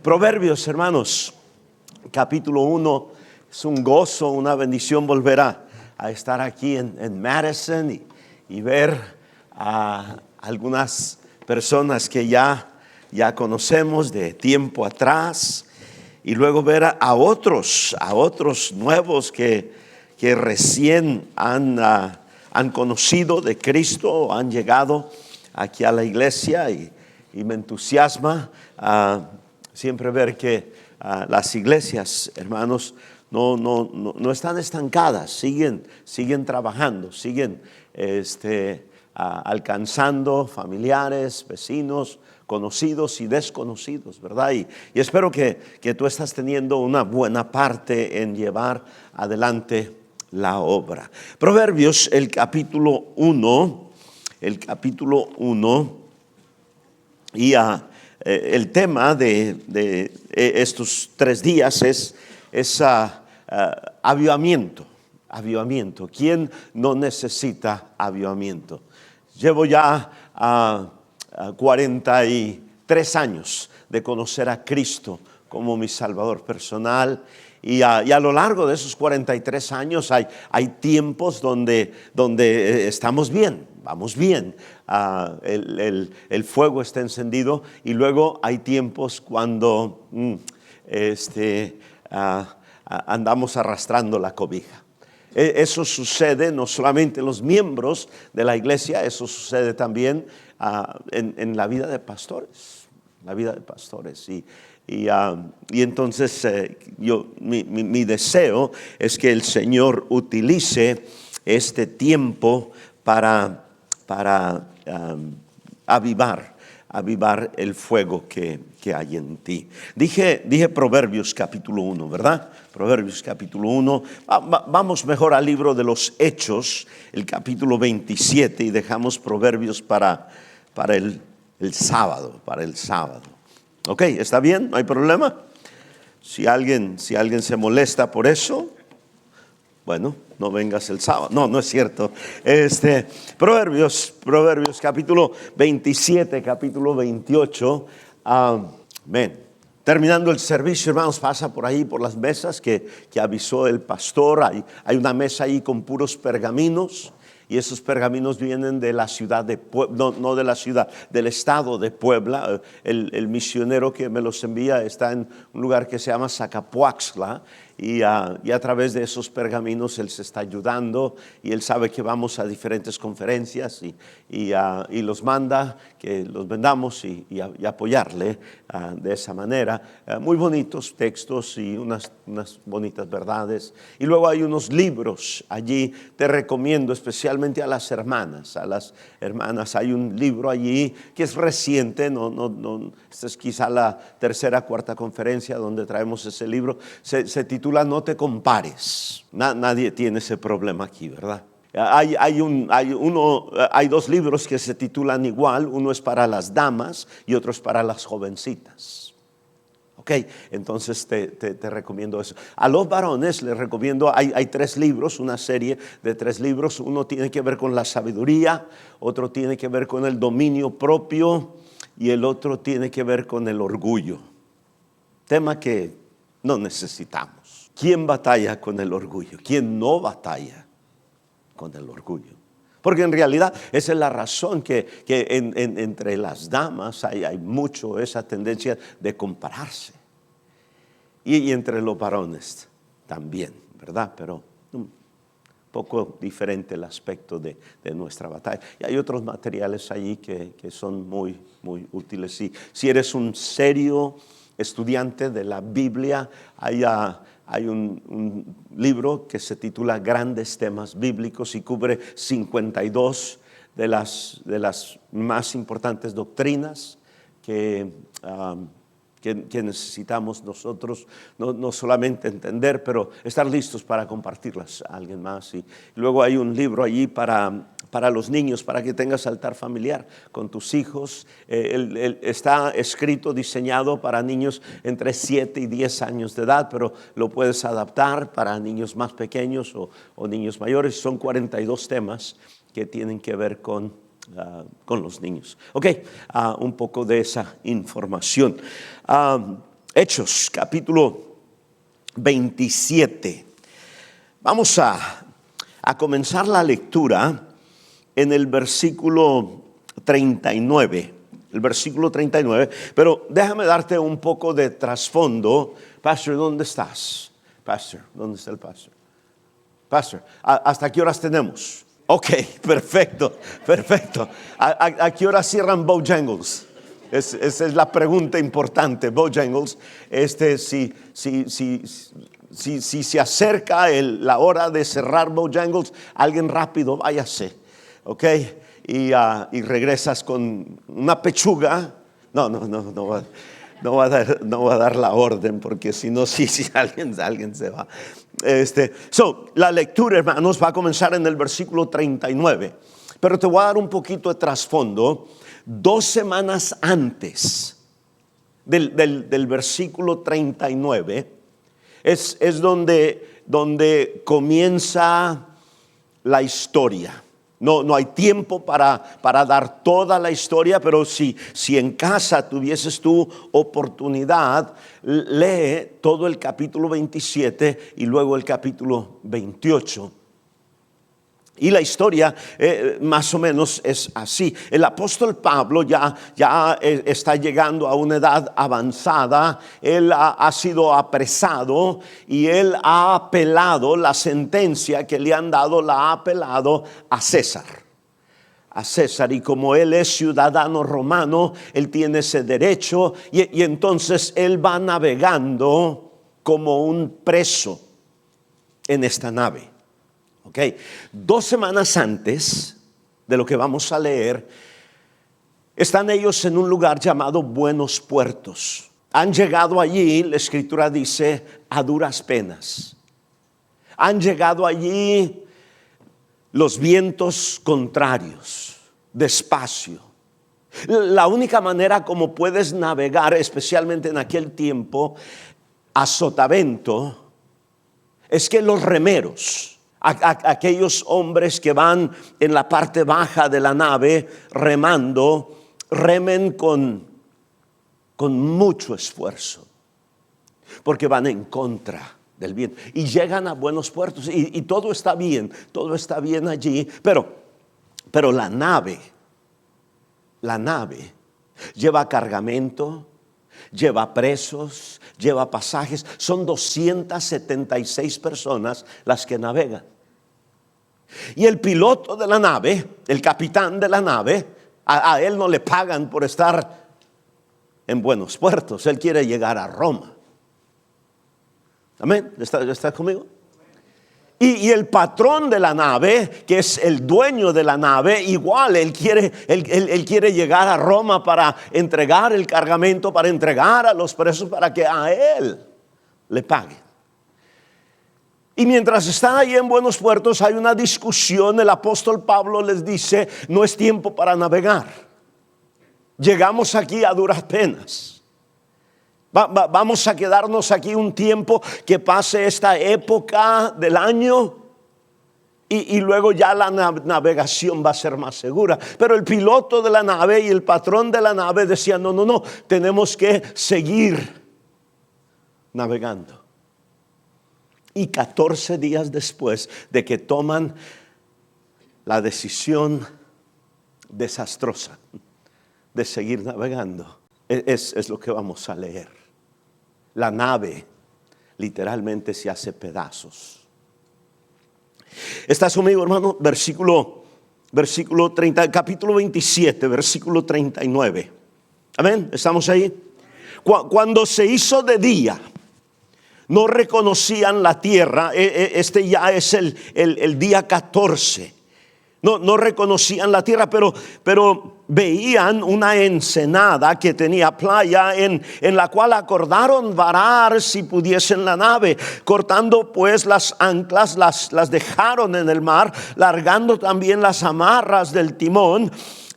Proverbios, hermanos, capítulo 1, es un gozo, una bendición volver a estar aquí en Madison y ver a algunas personas que ya conocemos de tiempo atrás, y luego ver a otros nuevos que recién han conocido de Cristo, han llegado aquí a la iglesia, y me entusiasma siempre ver que las iglesias, hermanos, no están estancadas, siguen trabajando, siguen alcanzando familiares, vecinos, conocidos y desconocidos, ¿verdad? Y espero que tú estás teniendo una buena parte en llevar adelante la obra. Proverbios, el capítulo 1, y el tema de estos 3 días es avivamiento. ¿Quién no necesita avivamiento? Llevo ya 43 años de conocer a Cristo como mi Salvador personal, y a lo largo de esos 43 años hay tiempos donde estamos bien, vamos bien, el fuego está encendido, y luego hay tiempos cuando andamos arrastrando la cobija. Eso sucede no solamente en los miembros de la iglesia, eso sucede también en la vida de pastores, y entonces mi deseo es que el Señor utilice este tiempo para avivar el fuego que hay en ti. Dije Proverbios capítulo 1, ¿verdad? Proverbios capítulo 1. Vamos mejor al libro de los Hechos, el capítulo 27, y dejamos Proverbios para el sábado. ¿Ok? ¿Está bien? ¿No hay problema? Si alguien se molesta por eso, bueno, no vengas el sábado. No es cierto. Proverbios capítulo 27, capítulo 28. Amén. Terminando el servicio, hermanos, pasa por ahí, por las mesas que avisó el pastor. Hay una mesa ahí con puros pergaminos, y esos pergaminos vienen de la ciudad de Puebla, no de la ciudad, del estado de Puebla. El misionero que me los envía está en un lugar que se llama Zacapuaxtla, y a través de esos pergaminos él se está ayudando, y él sabe que vamos a diferentes conferencias, y los manda que los vendamos y apoyarle de esa manera. Muy bonitos textos y unas bonitas verdades. Y luego hay unos libros allí. Te recomiendo especialmente a las hermanas. Hay un libro allí que es reciente, esta es quizá la 3ª, 4ª conferencia donde traemos ese libro. Se titula No te compares. Nadie tiene ese problema aquí, ¿verdad? Hay 2 libros que se titulan igual. Uno es para las damas y otro es para las jovencitas. Ok, entonces te recomiendo eso. A los varones les recomiendo, hay 3 libros, una serie de 3 libros. Uno tiene que ver con la sabiduría, otro tiene que ver con el dominio propio, y el otro tiene que ver con el orgullo. Tema que no necesitamos. ¿Quién batalla con el orgullo? ¿Quién no batalla con el orgullo? Porque en realidad esa es la razón que entre las damas hay mucho esa tendencia de compararse. Y entre los varones también, ¿verdad? Pero un poco diferente el aspecto de nuestra batalla. Y hay otros materiales allí que son muy, muy útiles. Si eres un serio estudiante de la Biblia, hay un libro que se titula Grandes Temas Bíblicos, y cubre 52 de las más importantes doctrinas que necesitamos nosotros no solamente entender, pero estar listos para compartirlas a alguien más. Y luego hay un libro allí para los niños, para que tengas altar familiar con tus hijos. Está escrito, diseñado para niños entre 7 y 10 años de edad, pero lo puedes adaptar para niños más pequeños o niños mayores. Son 42 temas que tienen que ver con los niños. Ok, un poco de esa información. Hechos, capítulo 27. Vamos a comenzar la lectura en el versículo 39. El versículo 39. Pero déjame darte un poco de trasfondo. Pastor, ¿dónde estás? Pastor, ¿dónde está el pastor? Pastor, ¿hasta qué horas tenemos? Ok, perfecto. ¿A qué hora cierran Bojangles? Esa es la pregunta importante. Bojangles, si se acerca la hora de cerrar Bojangles, alguien rápido, váyase, ok, y regresas con una pechuga. No va a dar la orden, porque si no, sí, alguien se va. La lectura, hermanos, va a comenzar en el versículo 39. Pero te voy a dar un poquito de trasfondo. 2 semanas antes del versículo 39 es donde comienza la historia. No hay tiempo para dar toda la historia, pero si en casa tuvieses tu oportunidad, lee todo el capítulo 27 y luego el capítulo 28. Y la historia más o menos es así. El apóstol Pablo ya está llegando a una edad avanzada. Él ha sido apresado y él ha apelado la sentencia que le han dado, la ha apelado a César. Y como él es ciudadano romano, él tiene ese derecho y entonces él va navegando como un preso en esta nave. Okay. 2 semanas antes de lo que vamos a leer, están ellos en un lugar llamado Buenos Puertos. Han llegado allí, la escritura dice, a duras penas. Han llegado allí los vientos contrarios, despacio. La única manera como puedes navegar, especialmente en aquel tiempo, a sotavento, es que los remeros, aquellos hombres que van en la parte baja de la nave remando, remen con mucho esfuerzo, porque van en contra del viento y llegan a buenos puertos y todo está bien allí, pero la nave lleva cargamento, lleva presos, lleva pasajes. Son 276 personas las que navegan. Y el piloto de la nave, el capitán de la nave, a él no le pagan por estar en buenos puertos. Él quiere llegar a Roma. Amén. ¿Está conmigo? Y el patrón de la nave, que es el dueño de la nave, igual él quiere llegar a Roma para entregar el cargamento, para entregar a los presos, para que a él le paguen. Y mientras está ahí en Buenos Puertos hay una discusión. El apóstol Pablo les dice: no es tiempo para navegar. Llegamos aquí a duras penas. Vamos a quedarnos aquí un tiempo, que pase esta época del año y luego ya la navegación va a ser más segura. Pero el piloto de la nave y el patrón de la nave decían: no, tenemos que seguir navegando. Y 14 días después de que toman la decisión desastrosa de seguir navegando, es lo que vamos a leer. La nave literalmente se hace pedazos. ¿Estás conmigo, hermano? Versículo 30, capítulo 27, versículo 39. Amén, ¿estamos ahí? Cuando se hizo de día, no reconocían la tierra. Este ya es el día 14. No reconocían la tierra, pero veían una ensenada que tenía playa, en la cual acordaron varar si pudiesen la nave. Cortando pues las anclas, las dejaron en el mar, largando también las amarras del timón,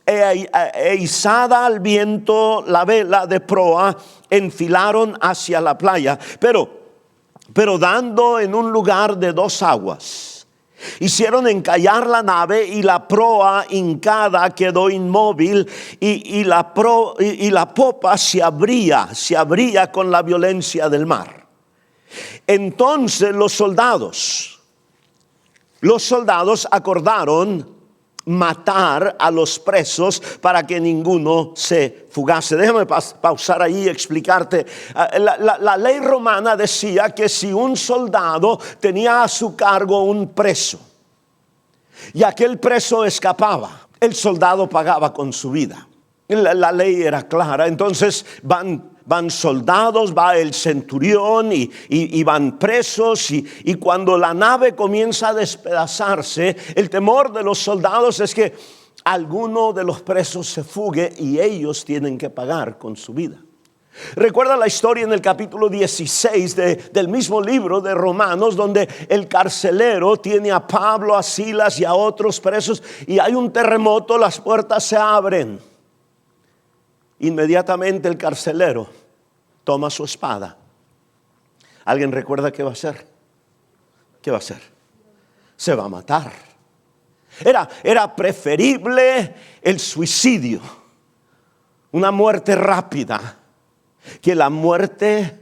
e izada al viento la vela de proa, enfilaron hacia la playa. Pero dando en un lugar de 2 aguas, Hicieron encallar la nave y la proa hincada quedó inmóvil y la popa se abría con la violencia del mar. Entonces los soldados acordaron matar a los presos para que ninguno se fugase. Déjame pausar ahí y explicarte. La ley romana decía que si un soldado tenía a su cargo un preso y aquel preso escapaba, el soldado pagaba con su vida. La ley era clara. Entonces van soldados, va el centurión y van presos y cuando la nave comienza a despedazarse, el temor de los soldados es que alguno de los presos se fugue y ellos tienen que pagar con su vida. Recuerda la historia en el capítulo 16 del mismo libro de Romanos, donde el carcelero tiene a Pablo, a Silas y a otros presos y hay un terremoto, las puertas se abren. Inmediatamente el carcelero toma su espada. ¿Alguien recuerda qué va a hacer? ¿Qué va a hacer? Se va a matar. Era preferible el suicidio, una muerte rápida, que la muerte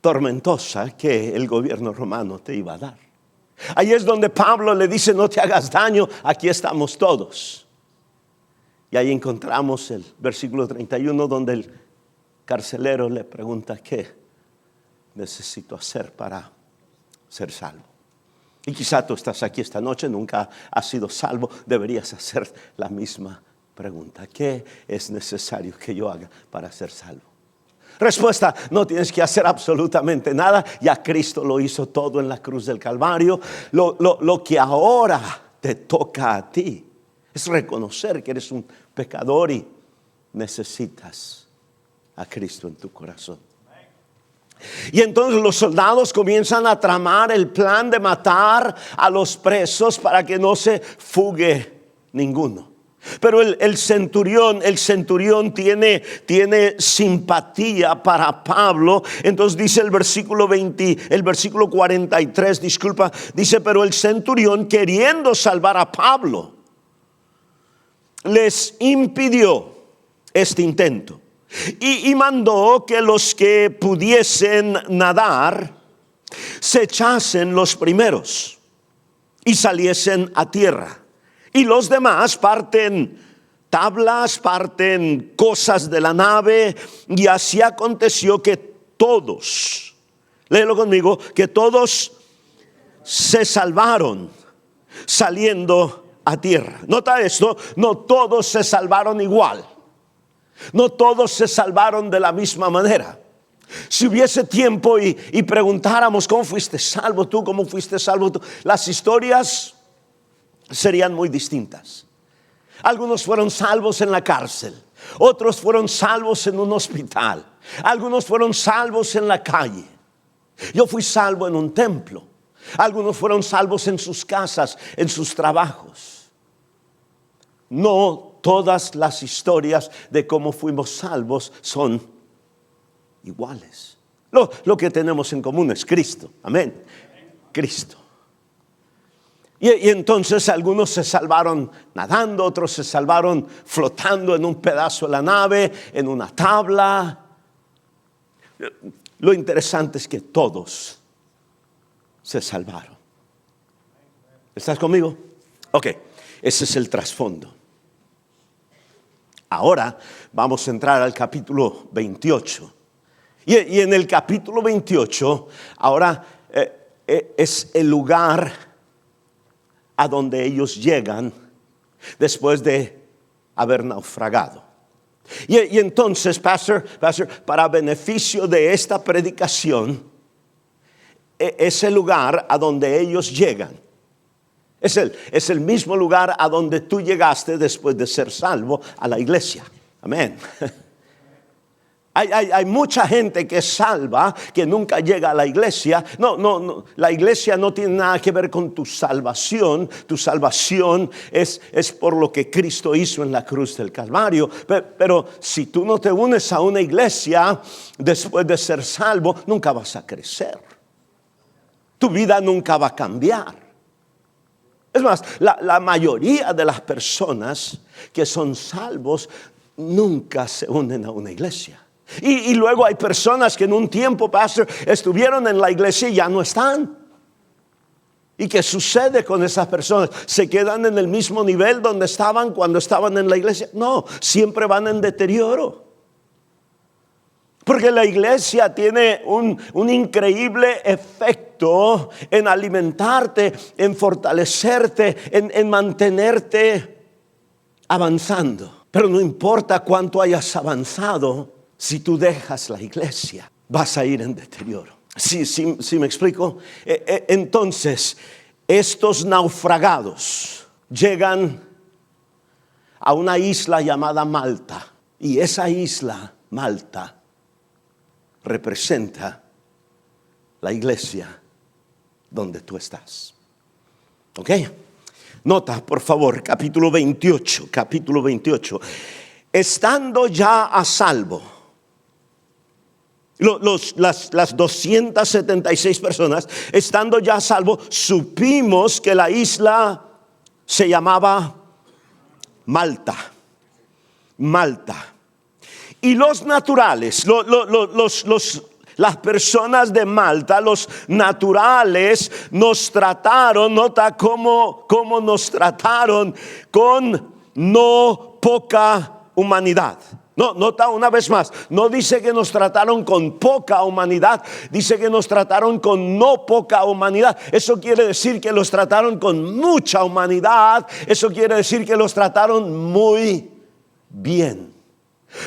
tormentosa que el gobierno romano te iba a dar. Ahí es donde Pablo le dice: no te hagas daño, aquí estamos todos. Y ahí encontramos el versículo 31 donde el carcelero le pregunta: ¿qué necesito hacer para ser salvo? Y quizá tú estás aquí esta noche, nunca has sido salvo, deberías hacer la misma pregunta: ¿qué es necesario que yo haga para ser salvo? Respuesta: no tienes que hacer absolutamente nada, ya Cristo lo hizo todo en la cruz del Calvario. Lo que ahora te toca a ti es reconocer que eres un pecador y necesitas a Cristo en tu corazón. Y entonces los soldados comienzan a tramar el plan de matar a los presos para que no se fugue ninguno. Pero el centurión tiene simpatía para Pablo. Entonces dice el versículo 43, dice: pero el centurión, queriendo salvar a Pablo, les impidió este intento y mandó que los que pudiesen nadar se echasen los primeros y saliesen a tierra, y los demás parten tablas, parten cosas de la nave. Y así aconteció que todos, léelo conmigo, que todos se salvaron saliendo a tierra. Nota esto: no todos se salvaron igual, no todos se salvaron de la misma manera. Si hubiese tiempo y preguntáramos: ¿cómo fuiste salvo tú? ¿Cómo fuiste salvo tú?, las historias serían muy distintas. Algunos fueron salvos en la cárcel, otros fueron salvos en un hospital, algunos fueron salvos en la calle. Yo fui salvo en un templo. Algunos fueron salvos en sus casas, en sus trabajos. No todas las historias de cómo fuimos salvos son iguales. Lo que tenemos en común es Cristo. Amén. Cristo. Y entonces algunos se salvaron nadando, otros se salvaron flotando en un pedazo de la nave, en una tabla. Lo interesante es que todos se salvaron. ¿Estás conmigo? Ok, ese es el trasfondo. Ahora vamos a entrar al capítulo 28. Y en el capítulo 28, ahora es el lugar a donde ellos llegan después de haber naufragado. Y entonces, pastor, para beneficio de esta predicación, es el lugar a donde ellos llegan. Es el mismo lugar a donde tú llegaste después de ser salvo, a la iglesia. Amén. Hay mucha gente que es salva, que nunca llega a la iglesia. No, la iglesia no tiene nada que ver con tu salvación. Tu salvación es por lo que Cristo hizo en la cruz del Calvario. Pero si tú no te unes a una iglesia después de ser salvo, nunca vas a crecer. tu vida nunca va a cambiar. Es más, la mayoría de las personas que son salvos nunca se unen a una iglesia. Y luego hay personas que en un tiempo, pastor, estuvieron en la iglesia y ya no están. ¿Y qué sucede con esas personas? ¿Se quedan en el mismo nivel donde estaban cuando estaban en la iglesia? No, siempre van en deterioro. Porque la iglesia tiene un increíble efecto en alimentarte, en fortalecerte, en mantenerte avanzando. Pero no importa cuánto hayas avanzado, si tú dejas la iglesia, vas a ir en deterioro. ¿Sí me explico? Entonces, estos naufragados llegan a una isla llamada Malta. Y esa isla, Malta, representa la iglesia donde tú estás. ¿Ok? Nota, por favor, capítulo 28. Estando ya a salvo, las 276 personas, estando ya a salvo, supimos que la isla se llamaba Malta. Y los naturales, las personas de Malta, los naturales, nos trataron, nota cómo nos trataron, con no poca humanidad. No, nota una vez más, no dice que nos trataron con poca humanidad, dice que nos trataron con no poca humanidad. Eso quiere decir que los trataron con mucha humanidad, eso quiere decir que los trataron muy bien.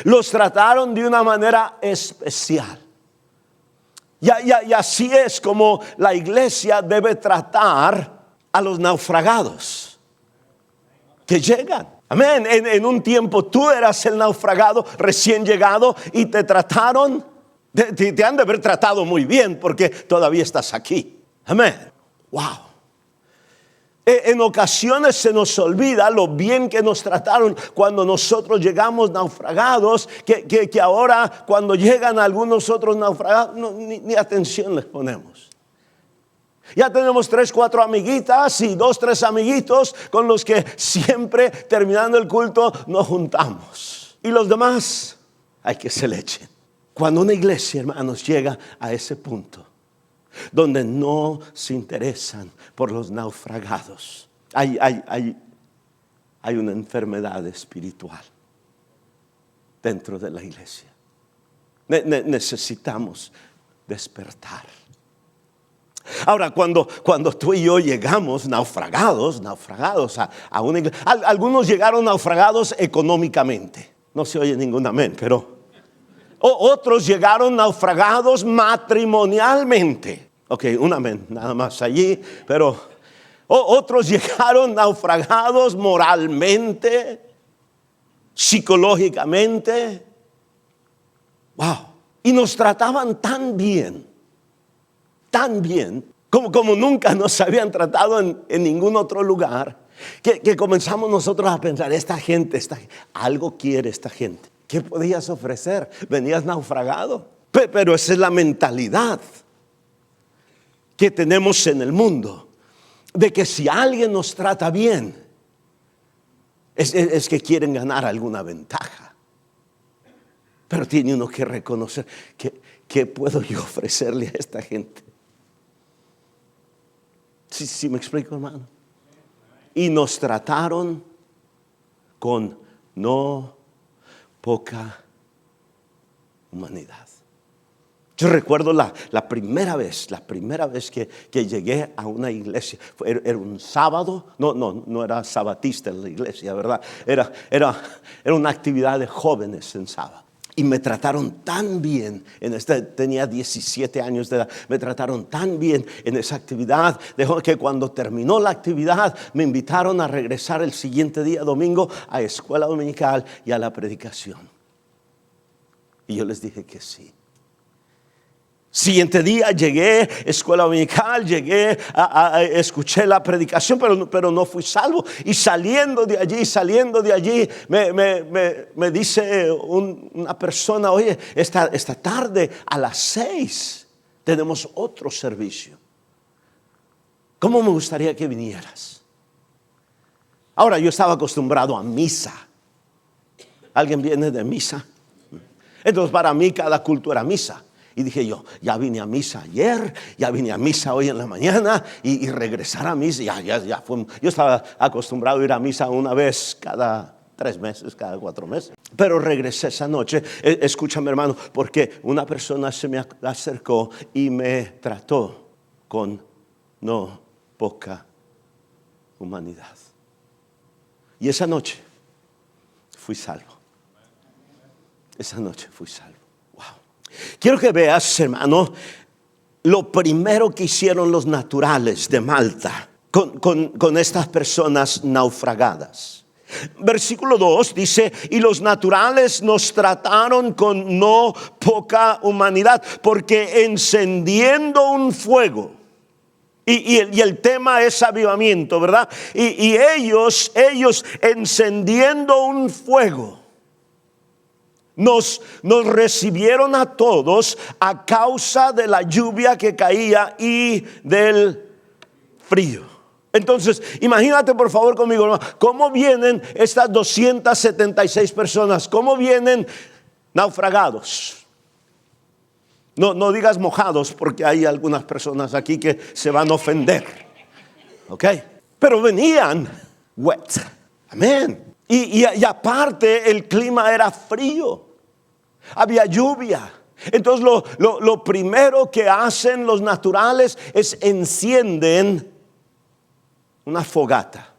Los trataron de una manera especial. Y así es como la iglesia debe tratar a los naufragados que llegan. Amén. En un tiempo tú eras el naufragado recién llegado y te trataron, te han de haber tratado muy bien porque todavía estás aquí. Amén. Wow. En ocasiones se nos olvida lo bien que nos trataron cuando nosotros llegamos naufragados, que ahora cuando llegan algunos otros naufragados ni atención les ponemos. Ya tenemos 3, 4 amiguitas y 2, 3 amiguitos con los que siempre terminando el culto nos juntamos. Y los demás hay que se le echen. Cuando una iglesia, hermanos, llega a ese punto donde no se interesan por los naufragados, hay una enfermedad espiritual dentro de la iglesia. Necesitamos despertar. Ahora, cuando tú y yo llegamos naufragados a una iglesia, algunos llegaron naufragados económicamente. No se oye ningún amén, pero otros llegaron naufragados matrimonialmente. Ok, un amén, nada más allí, pero otros llegaron naufragados moralmente, psicológicamente. Wow, y nos trataban tan bien, como nunca nos habían tratado en ningún otro lugar, que comenzamos nosotros a pensar, esta gente, algo quiere esta gente. ¿Qué podías ofrecer? Venías naufragado. Pero esa es la mentalidad que tenemos en el mundo, de que si alguien nos trata bien, es que quieren ganar alguna ventaja. Pero tiene uno que reconocer, ¿qué puedo yo ofrecerle a esta gente? ¿Sí me explico, hermano? Y nos trataron con no poca humanidad. Yo recuerdo la primera vez que llegué a una iglesia. Era un sábado. No era sabatista en la iglesia, ¿verdad? Era una actividad de jóvenes en sábado. Y me trataron tan bien, tenía 17 años de edad, me trataron tan bien en esa actividad, que cuando terminó la actividad me invitaron a regresar el siguiente día, domingo, a escuela dominical y a la predicación. Y yo les dije que sí. Siguiente día llegué, escuela dominical, escuché la predicación, pero no fui salvo. Y saliendo de allí, me dice una persona, oye, esta tarde a las 6 tenemos otro servicio. ¿Cómo me gustaría que vinieras? Ahora, yo estaba acostumbrado a misa. ¿Alguien viene de misa? Entonces, para mí cada culto era misa. Y dije yo, ya vine a misa ayer, ya vine a misa hoy en la mañana y regresar a misa, ya fue. Yo estaba acostumbrado a ir a misa una vez cada 3 meses, cada 4 meses. Pero regresé esa noche, escúchame hermano, porque una persona se me acercó y me trató con no poca humanidad. Y esa noche fui salvo. Esa noche fui salvo. Wow. Quiero que veas, hermano, lo primero que hicieron los naturales de Malta con estas personas naufragadas. Versículo 2 dice, y los naturales nos trataron con no poca humanidad, porque encendiendo un fuego, y el tema es avivamiento, ¿verdad? Y ellos encendiendo un fuego, nos recibieron a todos a causa de la lluvia que caía y del frío. Entonces, imagínate por favor conmigo, hermano, cómo vienen estas 276 personas, cómo vienen naufragados. No digas mojados, porque hay algunas personas aquí que se van a ofender. ¿Ok? Pero venían wet. Amén. Y aparte el clima era frío. Había lluvia. Entonces lo primero que hacen los naturales es encienden una fogata.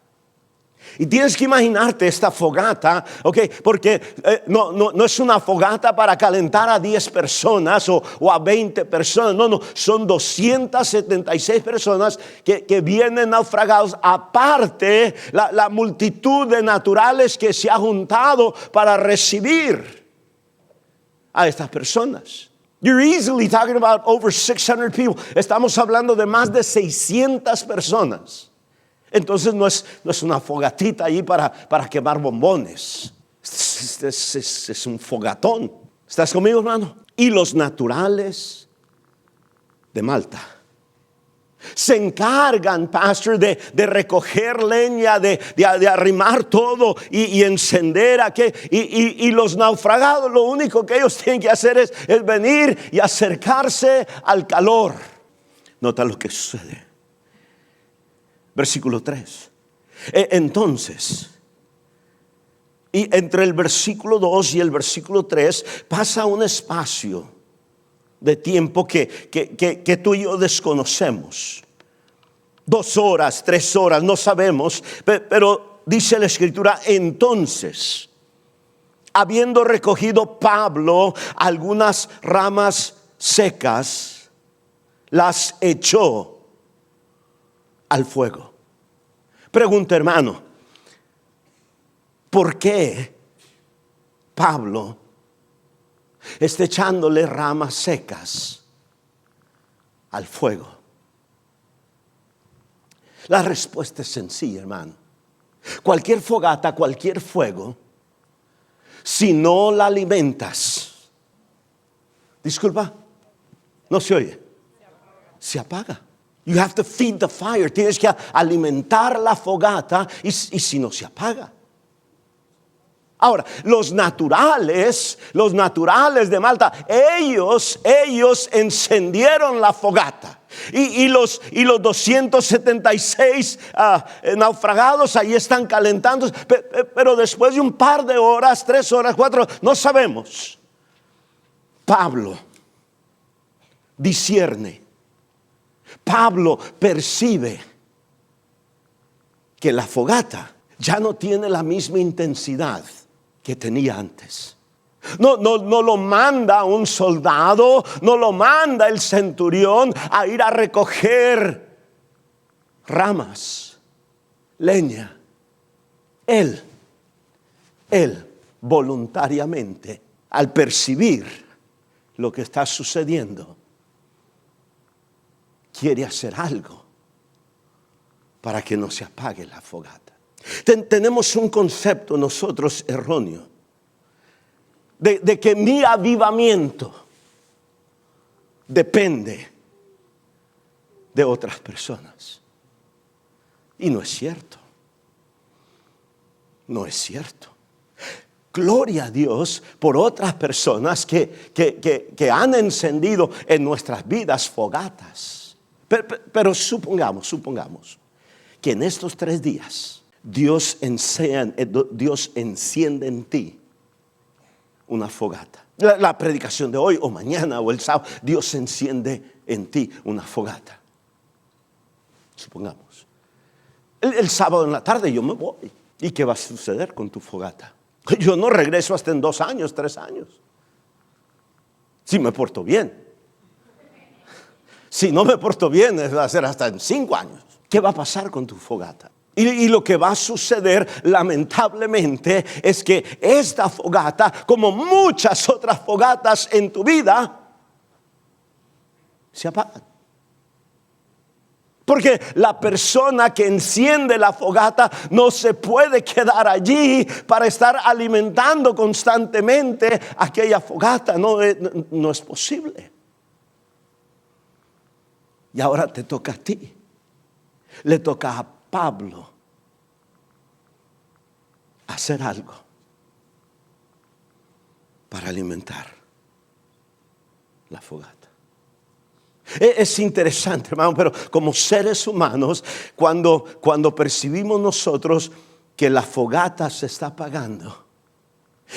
Y tienes que imaginarte esta fogata, ¿ok? Porque no es una fogata para calentar a 10 personas o a 20 personas. No, son 276 personas que vienen naufragados. Aparte, la multitud de naturales que se ha juntado para recibir a estas personas. You're easily talking about over 600 people. Estamos hablando de más de 600 personas. Entonces no es una fogatita ahí para quemar bombones. Es un fogatón. ¿Estás conmigo, hermano? Y los naturales de Malta se encargan, pastor, de recoger leña, de arrimar todo y encender aquello. Y los naufragados, lo único que ellos tienen que hacer es venir y acercarse al calor. Nota lo que sucede. Versículo 3. Entonces, y entre el versículo 2 y el versículo 3 pasa un espacio de tiempo que tú y yo desconocemos. 2 horas, 3 horas, no sabemos, pero dice la Escritura, entonces, habiendo recogido Pablo algunas ramas secas, las echó al fuego. Pregunta, hermano, ¿por qué Pablo está echándole ramas secas al fuego? La respuesta es sencilla, hermano. Cualquier fogata, cualquier fuego, si no la alimentas, disculpa, no se oye, se apaga. You have to feed the fire. Tienes que alimentar la fogata y si no se apaga. Ahora, los naturales de Malta, ellos encendieron la fogata. Y los 276 naufragados ahí están calentando. Pero después de un par de horas, 3 horas, 4, no sabemos. Pablo discierne. Pablo percibe que la fogata ya no tiene la misma intensidad que tenía antes. No lo manda un soldado, no lo manda el centurión a ir a recoger ramas, leña. Él voluntariamente, al percibir lo que está sucediendo, quiere hacer algo para que no se apague la fogata. Tenemos un concepto nosotros erróneo de que mi avivamiento depende de otras personas. Y no es cierto. No es cierto. Gloria a Dios por otras personas que han encendido en nuestras vidas fogatas. Pero supongamos que en estos 3 días Dios enciende en ti una fogata. La predicación de hoy o mañana o el sábado, Dios enciende en ti una fogata. Supongamos. El sábado en la tarde yo me voy. ¿Y qué va a suceder con tu fogata? Yo no regreso hasta en 2 años, 3 años. Si me porto bien. Si no me porto bien, va a ser hasta en 5 años. ¿Qué va a pasar con tu fogata? Y lo que va a suceder, lamentablemente, es que esta fogata, como muchas otras fogatas en tu vida, se apagan. Porque la persona que enciende la fogata no se puede quedar allí para estar alimentando constantemente aquella fogata. No es posible. Y ahora te toca a ti. Le toca a Pablo hacer algo para alimentar la fogata. Es interesante, hermano, pero como seres humanos, cuando percibimos nosotros que la fogata se está apagando,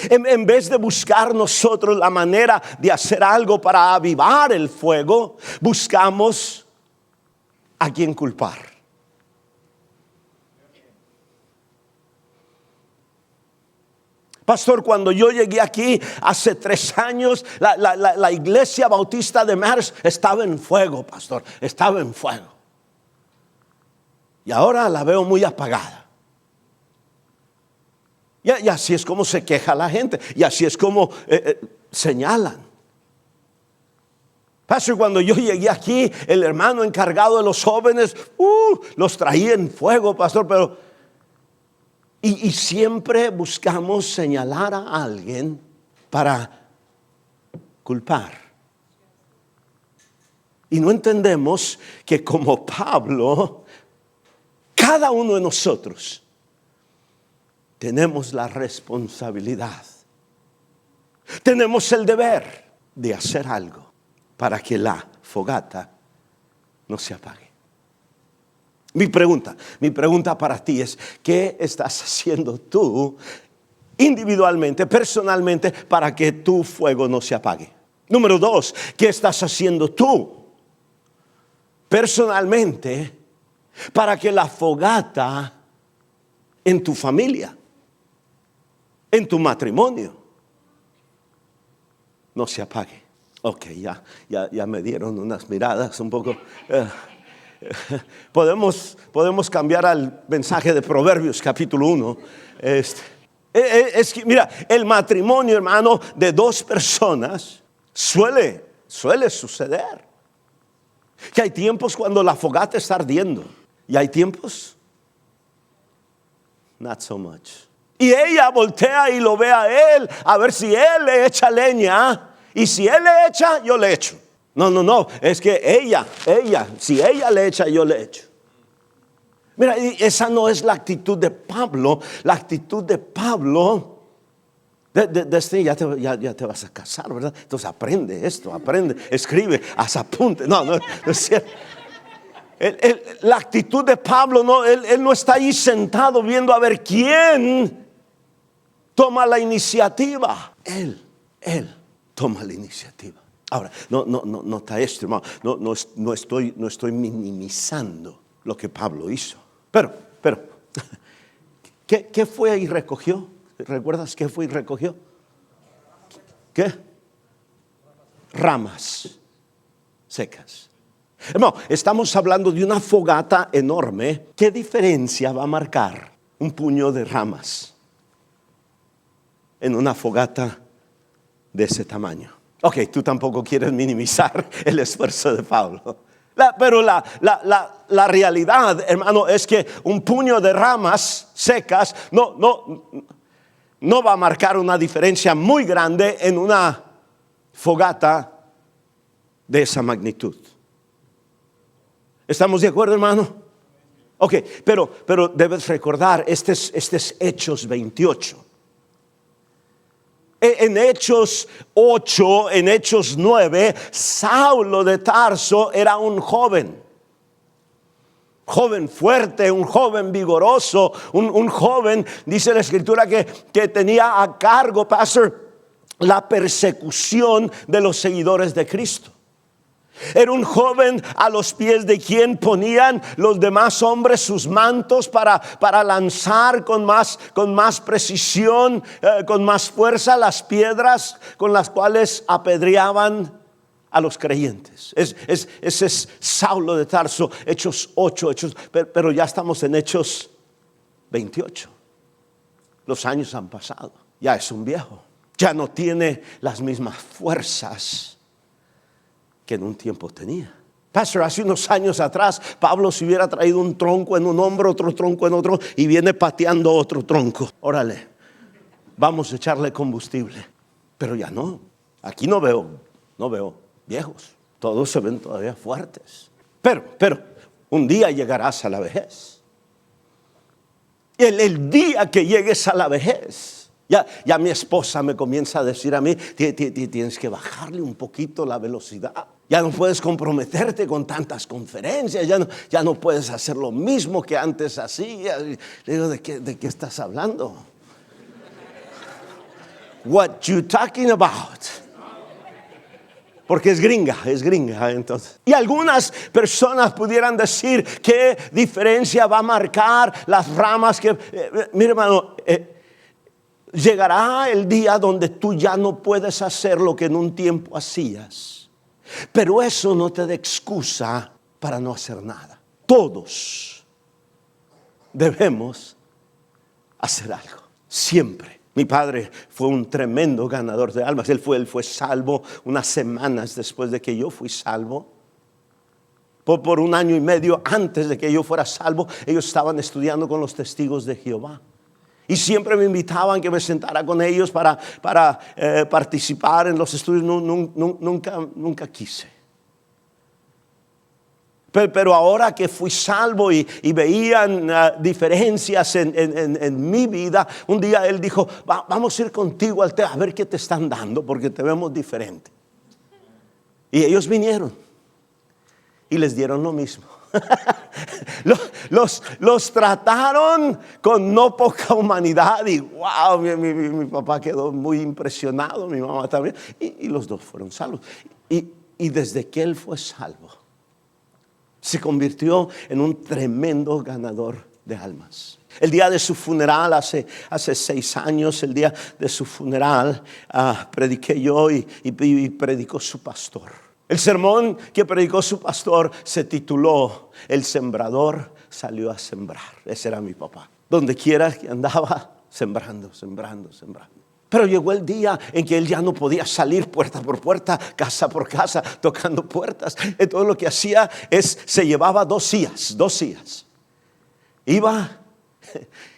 en vez de buscar nosotros la manera de hacer algo para avivar el fuego, buscamos a quien culpar. Pastor, cuando yo llegué aquí hace 3 años, la iglesia bautista de Mars estaba en fuego, pastor, estaba en fuego. Y ahora la veo muy apagada. Y así es como se queja la gente, y así es como señalan. Pastor, cuando yo llegué aquí, el hermano encargado de los jóvenes, los traía en fuego, pastor, pero... Y siempre buscamos señalar a alguien para culpar. Y no entendemos que como Pablo, cada uno de nosotros tenemos la responsabilidad, tenemos el deber de hacer algo para que la fogata no se apague. Mi pregunta para ti es: ¿qué estás haciendo tú individualmente, personalmente, para que tu fuego no se apague? Número 2, ¿qué estás haciendo tú personalmente para que la fogata en tu familia, en tu matrimonio, no se apague? Ok, ya me dieron unas miradas un poco... Podemos cambiar al mensaje de Proverbios capítulo 1. Es que mira, el matrimonio, hermano, de 2 personas suele suceder. Que hay tiempos cuando la fogata está ardiendo y hay tiempos not so much. Y ella voltea y lo ve a él, a ver si él le echa leña, y si él le echa, yo le echo. No, es que ella, si ella le echa, yo le echo. Mira, esa no es la actitud de Pablo. La actitud de Pablo, ya te vas a casar, ¿verdad? Entonces aprende esto, escribe, haz apunte. No es cierto. La actitud de Pablo, él no está ahí sentado viendo a ver quién toma la iniciativa. Él toma la iniciativa. Ahora, no está esto, hermano. No estoy minimizando lo que Pablo hizo. Pero, ¿qué fue y recogió? ¿Recuerdas qué fue y recogió? ¿Qué? Ramas secas. Hermano, estamos hablando de una fogata enorme. ¿Qué diferencia va a marcar un puño de ramas en una fogata de ese tamaño? Ok, tú tampoco quieres minimizar el esfuerzo de Pablo. Pero la realidad, hermano, es que un puño de ramas secas no va a marcar una diferencia muy grande en una fogata de esa magnitud. ¿Estamos de acuerdo, hermano? Ok, pero debes recordar, este es Hechos 28. En Hechos 8, en Hechos 9, Saulo de Tarso era un joven fuerte, un joven vigoroso, un joven, dice la Escritura, que tenía a cargo, pastor, la persecución de los seguidores de Cristo. Era un joven a los pies de quien ponían los demás hombres sus mantos para lanzar con más precisión, con más fuerza las piedras con las cuales apedreaban a los creyentes. Ese es Saulo de Tarso, Hechos 8, pero ya estamos en Hechos 28. Los años han pasado, ya es un viejo, ya no tiene las mismas fuerzas que en un tiempo tenía. Pastor, hace unos años atrás Pablo se hubiera traído un tronco en un hombro, otro tronco en otro, y viene pateando otro tronco. Órale, vamos a echarle combustible. Pero ya no, aquí no veo viejos, todos se ven todavía fuertes. Pero un día llegarás a la vejez. El día que llegues a la vejez, ya mi esposa me comienza a decir a mí, tienes que bajarle un poquito la velocidad. Ya no puedes comprometerte con tantas conferencias, ya no puedes hacer lo mismo que antes hacías. Le digo, ¿de qué estás hablando? What you talking about? Porque es gringa entonces. Y algunas personas pudieran decir, ¿qué diferencia va a marcar las ramas que... mira, hermano, llegará el día donde tú ya no puedes hacer lo que en un tiempo hacías. Pero eso no te da excusa para no hacer nada. Todos debemos hacer algo, siempre. Mi padre fue un tremendo ganador de almas. Él fue salvo unas semanas después de que yo fui salvo. Por 1 año y medio antes de que yo fuera salvo, ellos estaban estudiando con los testigos de Jehová. Y siempre me invitaban que me sentara con ellos para participar en los estudios. Nunca quise. Pero ahora que fui salvo y veían diferencias en mi vida, un día él dijo, vamos a ir contigo al a ver qué te están dando, porque te vemos diferente. Y ellos vinieron y les dieron lo mismo. los trataron con no poca humanidad y wow, mi papá quedó muy impresionado, mi mamá también, y los dos fueron salvos. Y desde que él fue salvo, se convirtió en un tremendo ganador de almas. El día de su funeral, hace 6 años, el día de su funeral, prediqué yo y predicó su pastor. El sermón que predicó su pastor se tituló El sembrador salió a sembrar. Ese era mi papá. Donde quiera que andaba, sembrando. Pero llegó el día en que él ya no podía salir puerta por puerta, casa por casa, tocando puertas. Entonces lo que hacía se llevaba 2 sillas. Iba,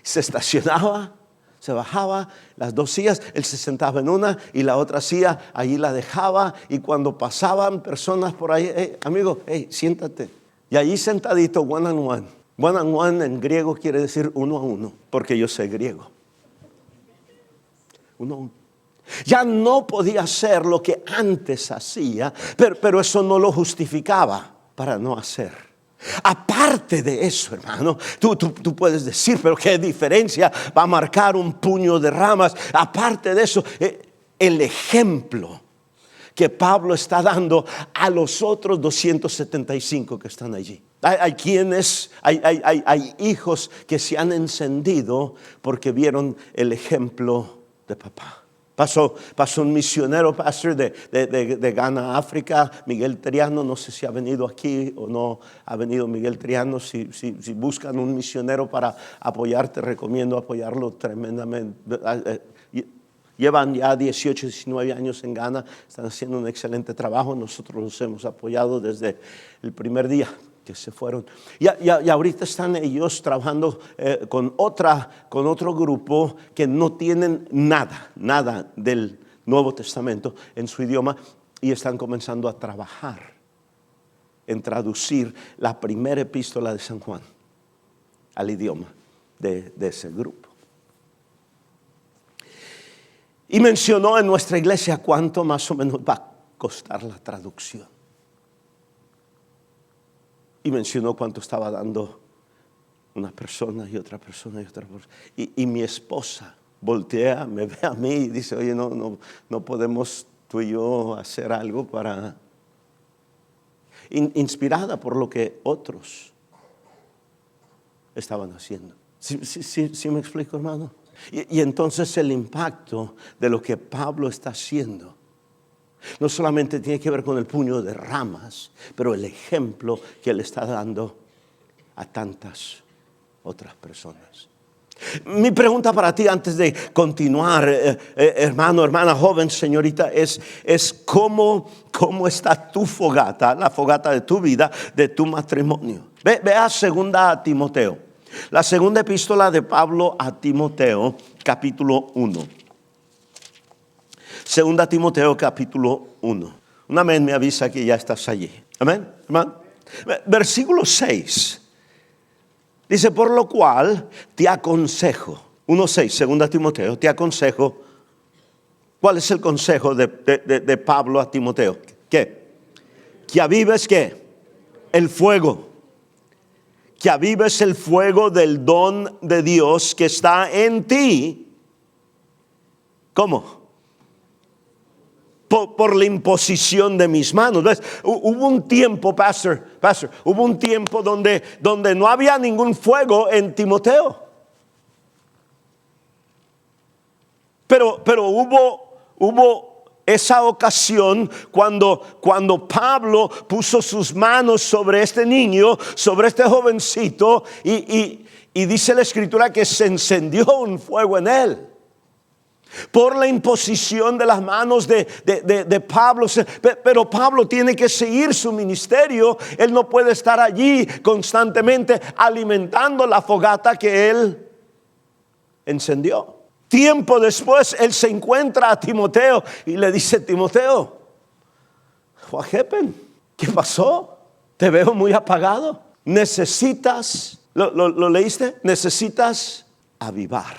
se estacionaba, se bajaba, las 2 sillas, él se sentaba en una y la otra silla, allí la dejaba. Y cuando pasaban personas por ahí, amigo, siéntate. Y allí sentadito, one on one. One on one en griego quiere decir 1 a 1, porque yo sé griego. 1 a 1. Ya no podía hacer lo que antes hacía, pero eso no lo justificaba para no hacer. Aparte de eso, hermano, tú puedes decir, pero qué diferencia va a marcar un puño de ramas. Aparte de eso, el ejemplo que Pablo está dando a los otros 275 que están allí. Hay hijos que se han encendido porque vieron el ejemplo de papá. Pasó un misionero, pastor de Ghana, África, Miguel Triano. No sé si ha venido aquí o no ha venido Miguel Triano. Si buscan un misionero para apoyarte, recomiendo apoyarlo tremendamente. Llevan ya 18, 19 años en Ghana. Están haciendo un excelente trabajo. Nosotros los hemos apoyado desde el primer día que se fueron. Y ahorita están ellos trabajando con otro grupo que no tienen nada del Nuevo Testamento en su idioma, y están comenzando a trabajar en traducir la primera epístola de San Juan. al idioma de ese grupo. Y mencionó en nuestra iglesia cuánto más o menos va a costar la traducción. Y mencionó cuánto estaba dando una persona y otra persona y otra persona. Y mi esposa voltea, me ve a mí y dice, oye, no podemos tú y yo hacer algo para... Inspirada por lo que otros estaban haciendo. ¿Sí me explico, hermano? Y entonces el impacto de lo que Pablo está haciendo no solamente tiene que ver con el puño de ramas, pero el ejemplo que él está dando a tantas otras personas. Mi pregunta para ti antes de continuar, hermano, hermana, joven, señorita, es cómo está tu fogata, la fogata de tu vida, de tu matrimonio. Ve a 2 Timoteo, la segunda epístola de Pablo a Timoteo, capítulo 1. 2 Timoteo, capítulo 1. Un amén me avisa que ya estás allí. Amén, hermano. Versículo 6. Dice, por lo cual te aconsejo, 1:6, 2 Timoteo, te aconsejo. ¿Cuál es el consejo de Pablo a Timoteo? ¿Qué? Que avives, ¿qué? El fuego. Que avives el fuego del don de Dios que está en ti. ¿Cómo? Por la imposición de mis manos. ¿Ves? Hubo un tiempo, pastor, hubo un tiempo donde no había ningún fuego en Timoteo. Pero hubo esa ocasión cuando Pablo puso sus manos sobre este niño, sobre este jovencito, y dice la Escritura que se encendió un fuego en él. Por la imposición de las manos de Pablo. Pero Pablo tiene que seguir su ministerio. Él no puede estar allí constantemente alimentando la fogata que él encendió. Tiempo después él se encuentra a Timoteo y le dice, Timoteo, what happened? ¿Qué pasó? Te veo muy apagado. Necesitas, ¿lo leíste? Necesitas avivar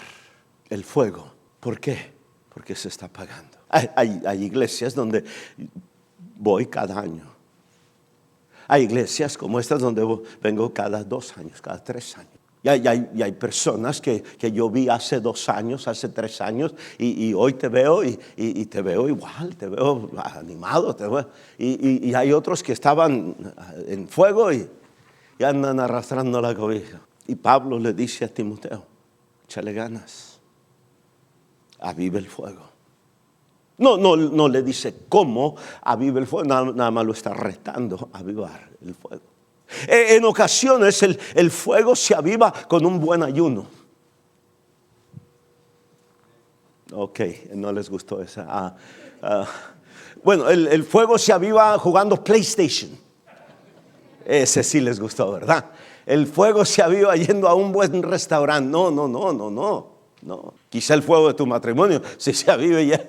el fuego. ¿Por qué? Porque se está apagando. Hay iglesias donde voy cada año. Hay iglesias como estas donde vengo cada 2 años, cada 3 años. Y hay personas que yo vi hace 2 años, hace 3 años, y hoy te veo y te veo igual, te veo animado. Y hay otros que estaban en fuego y andan arrastrando la cobija. Y Pablo le dice a Timoteo, échale ganas. Aviva el fuego. No le dice cómo aviva el fuego, nada más lo está retando a avivar el fuego. En ocasiones el fuego se aviva con un buen ayuno. Ok, no les gustó esa. Bueno, el fuego se aviva jugando PlayStation. Ese sí les gustó, ¿verdad? El fuego se aviva yendo a un buen restaurante. No, quizá el fuego de tu matrimonio si se avive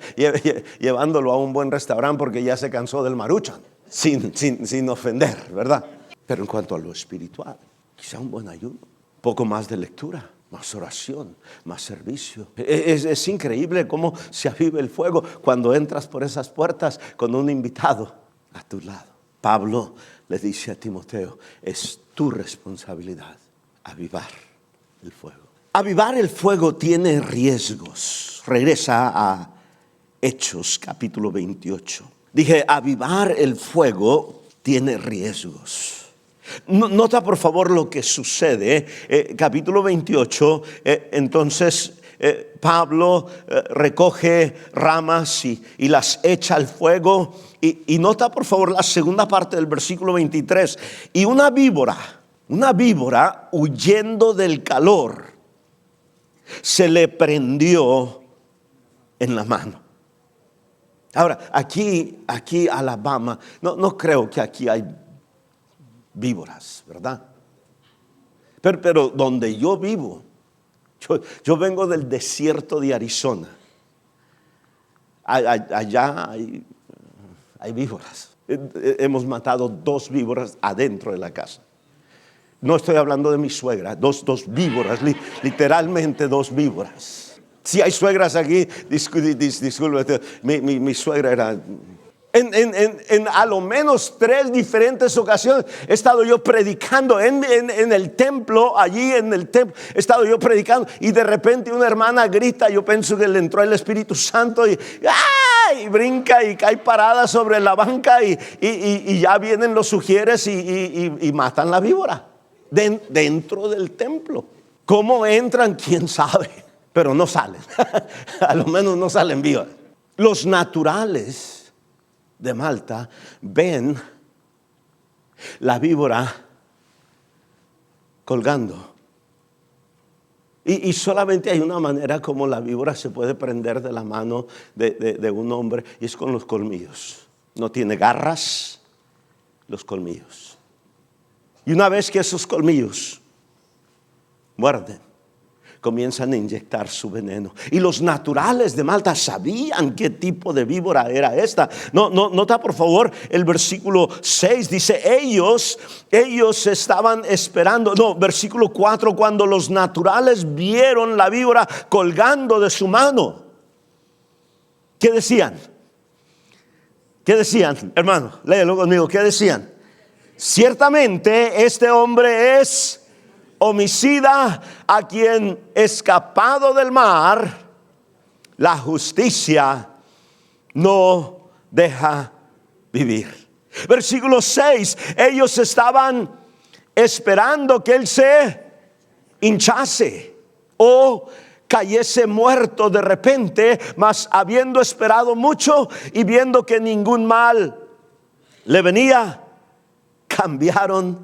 llevándolo a un buen restaurante porque ya se cansó del Maruchan, sin ofender, ¿verdad? Pero en cuanto a lo espiritual, quizá un buen ayuno, poco más de lectura, más oración, más servicio. Es increíble cómo se aviva el fuego cuando entras por esas puertas con un invitado a tu lado. Pablo le dice a Timoteo, es tu responsabilidad avivar el fuego. Avivar el fuego tiene riesgos. Regresa a Hechos, capítulo 28. Dije, avivar el fuego tiene riesgos. Nota por favor lo que sucede. Capítulo 28, entonces Pablo recoge ramas y las echa al fuego. Y nota por favor la segunda parte del versículo 23. Y una víbora huyendo del calor, se le prendió en la mano. Ahora, aquí Alabama, no creo que aquí hay víboras, ¿verdad? Pero donde yo vivo, yo vengo del desierto de Arizona. Allá hay víboras. Hemos matado 2 víboras adentro de la casa. No estoy hablando de mi suegra, dos víboras, literalmente dos víboras. Si hay suegras aquí, disculpe, mi suegra era... En a lo menos 3 diferentes ocasiones he estado yo predicando en el templo, allí en el templo, he estado yo predicando y de repente una hermana grita, yo pienso que le entró el Espíritu Santo y brinca y cae parada sobre la banca y ya vienen los sugieres y matan la víbora dentro del templo. ¿Cómo entran? ¿Quién sabe? Pero no salen, a lo menos no salen vivas. Los naturales de Malta ven la víbora colgando y solamente hay una manera como la víbora se puede prender de la mano de un hombre, y es con los colmillos. No tiene garras, los colmillos, y una vez que esos colmillos muerden, comienzan a inyectar su veneno. Y los naturales de Malta sabían qué tipo de víbora era esta. Nota por favor el versículo 6. Dice, ellos estaban esperando. Versículo 4. Cuando los naturales vieron la víbora colgando de su mano, ¿qué decían? ¿Qué decían, hermano? Léelo conmigo. ¿Qué decían? Ciertamente este hombre es homicida, a quien escapado del mar la justicia no deja vivir. Versículo 6. Ellos estaban esperando que él se hinchase o cayese muerto de repente, mas habiendo esperado mucho y viendo que ningún mal le venía, cambiaron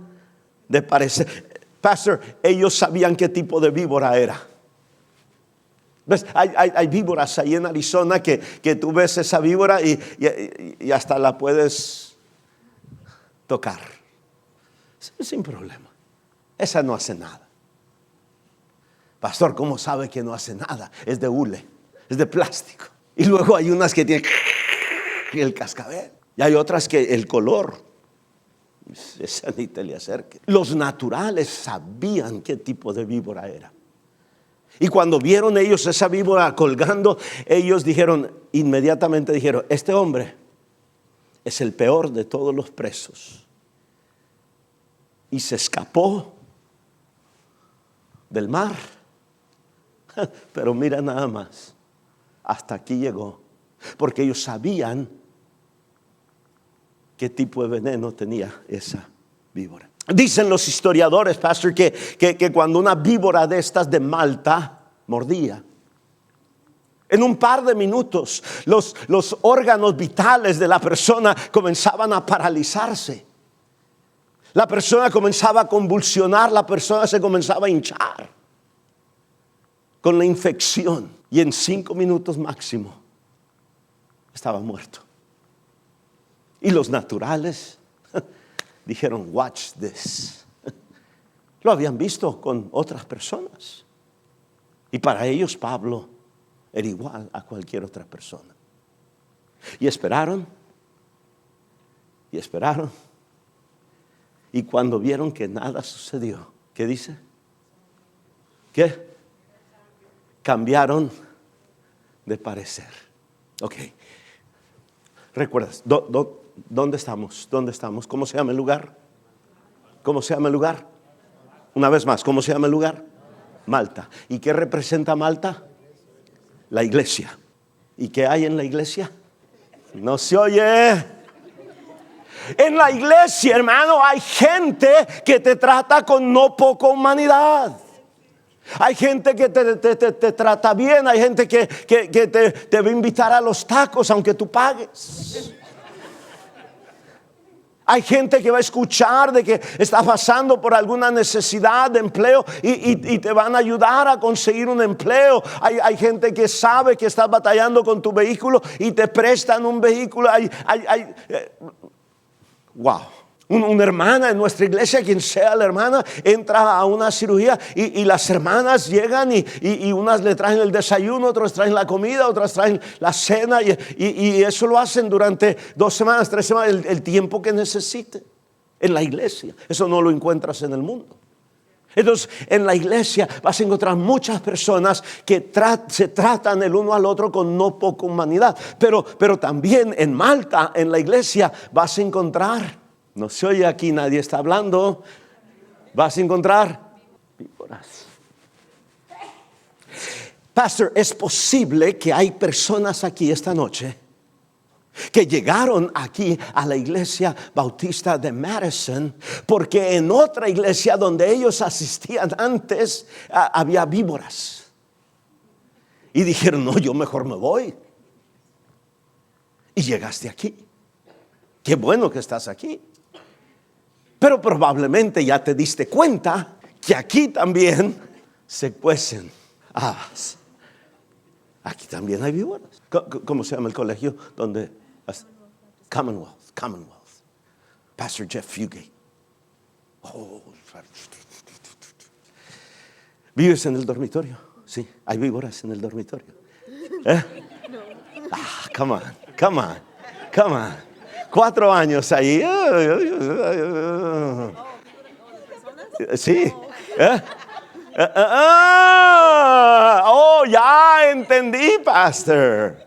de parecer. Pastor, ellos sabían qué tipo de víbora era. ¿Ves? Hay víboras ahí en Arizona que tú ves esa víbora y hasta la puedes tocar sin problema. Esa no hace nada. Pastor, ¿cómo sabe que no hace nada? Es de hule, es de plástico. Y luego hay unas que tienen el cascabel. Y hay otras que el color, esa ni te le acerque. Los naturales sabían qué tipo de víbora era. Y cuando vieron ellos esa víbora colgando, ellos inmediatamente dijeron, este hombre es el peor de todos los presos. Y se escapó del mar. Pero mira nada más, hasta aquí llegó. Porque ellos sabían qué tipo de veneno tenía esa víbora. Dicen los historiadores, pastor, que cuando una víbora de estas de Malta mordía, en un par de minutos los órganos vitales de la persona comenzaban a paralizarse. La persona comenzaba a convulsionar, la persona se comenzaba a hinchar con la infección, y en 5 minutos máximo estaba muerto. Y los naturales dijeron, watch this. Lo habían visto con otras personas. Y para ellos Pablo era igual a cualquier otra persona. Y esperaron. Y esperaron. Y cuando vieron que nada sucedió, ¿qué dice? ¿Qué? Cambiaron de parecer. Ok. ¿Recuerdas? ¿Dónde estamos? ¿Dónde estamos? ¿Cómo se llama el lugar? ¿Cómo se llama el lugar? Una vez más, ¿cómo se llama el lugar? Malta. ¿Y qué representa Malta? La iglesia. ¿Y qué hay en la iglesia? No se oye. En la iglesia, hermano, hay gente que te trata con no poca humanidad. Hay gente que te trata bien. Hay gente que te va a invitar a los tacos aunque tú pagues. Hay gente que va a escuchar de que estás pasando por alguna necesidad de empleo y te van a ayudar a conseguir un empleo. Hay gente que sabe que estás batallando con tu vehículo y te prestan un vehículo. Wow. Una hermana en nuestra iglesia, quien sea la hermana, entra a una cirugía y las hermanas llegan y unas le traen el desayuno, otras traen la comida, otras traen la cena y eso lo hacen durante 2 semanas, 3 semanas, el tiempo que necesite en la iglesia. Eso no lo encuentras en el mundo. Entonces, en la iglesia vas a encontrar muchas personas que se tratan el uno al otro con no poca humanidad. Pero también en Malta, en la iglesia, vas a encontrar, no se oye aquí, nadie está hablando, vas a encontrar víboras. Pastor, ¿es posible que hay personas aquí esta noche que llegaron aquí a la iglesia bautista de Madison porque en otra iglesia donde ellos asistían antes había víboras? Y dijeron, no, yo mejor me voy. Y llegaste aquí. Qué bueno que estás aquí. Pero probablemente ya te diste cuenta que aquí también se cuecen habas. Aquí también hay víboras. ¿Cómo se llama el colegio donde? Commonwealth. Pastor Jeff Fugate. ¿Vives en el dormitorio? Sí, hay víboras en el dormitorio. Come on. 4 años ahí. Sí. Ya entendí, pastor.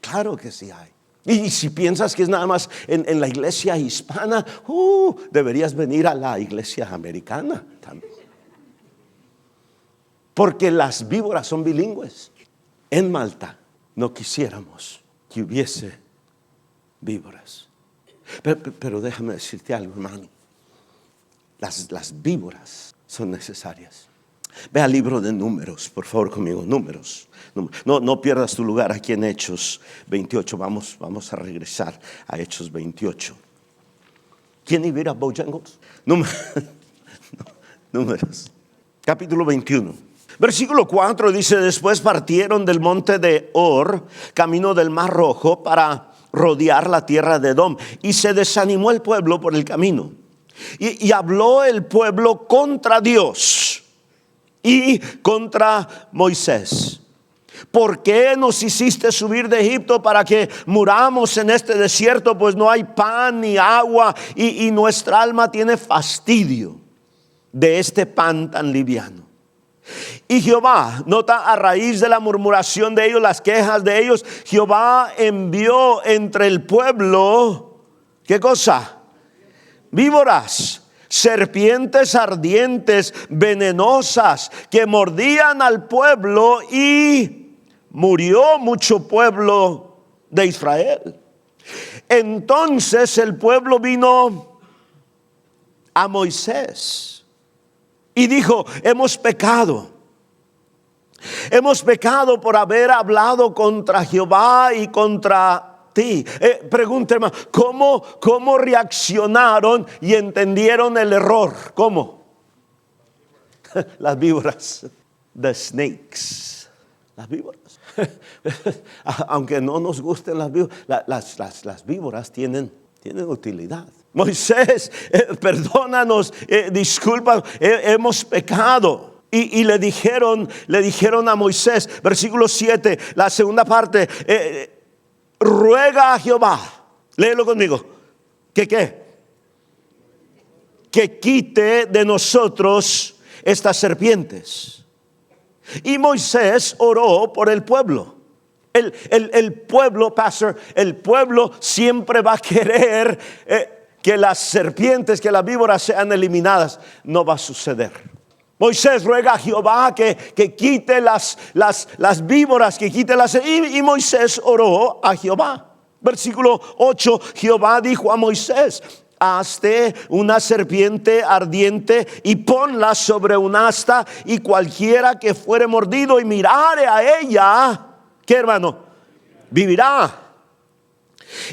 Claro que sí hay. Y si piensas que es nada más en la iglesia hispana, deberías venir a la iglesia americana también. Porque las víboras son bilingües. En Malta no quisiéramos que hubiese víboras. Pero déjame decirte algo, hermano. Las víboras son necesarias. Ve al libro de Números, por favor, conmigo. Números. No pierdas tu lugar aquí en Hechos 28. Vamos a regresar a Hechos 28. ¿Quién iba a ir a Bojangles? Números. Capítulo 21. Versículo 4 dice: después partieron del monte de Hor, camino del Mar Rojo, para rodear la tierra de Edom. Y se desanimó el pueblo por el camino. Y habló el pueblo contra Dios y contra Moisés. ¿Por qué nos hiciste subir de Egipto para que muramos en este desierto? Pues no hay pan ni agua y nuestra alma tiene fastidio de este pan tan liviano. Y Jehová, nota, a raíz de la murmuración de ellos, las quejas de ellos, Jehová envió entre el pueblo, ¿qué cosa? Víboras, serpientes ardientes, venenosas, que mordían al pueblo, y murió mucho pueblo de Israel. Entonces el pueblo vino a Moisés y dijo: hemos pecado por haber hablado contra Jehová y contra ti. Pregúnteme, ¿cómo reaccionaron y entendieron el error? ¿Cómo? Las víboras. The snakes. Las víboras. Aunque no nos gusten las víboras, las víboras tienen utilidad. Moisés, perdónanos, disculpa, hemos pecado. Y le dijeron a Moisés, versículo 7, la segunda parte, ruega a Jehová, léelo conmigo, que quite de nosotros estas serpientes. Y Moisés oró por el pueblo. El pueblo, pastor, el pueblo siempre va a querer que las serpientes, que las víboras sean eliminadas. No va a suceder. Moisés ruega a Jehová que quite las víboras, que quite y Moisés oró a Jehová. Versículo 8, Jehová dijo a Moisés: hazte una serpiente ardiente y ponla sobre un asta, y cualquiera que fuere mordido y mirare a ella, ¿qué, hermano? Vivirá.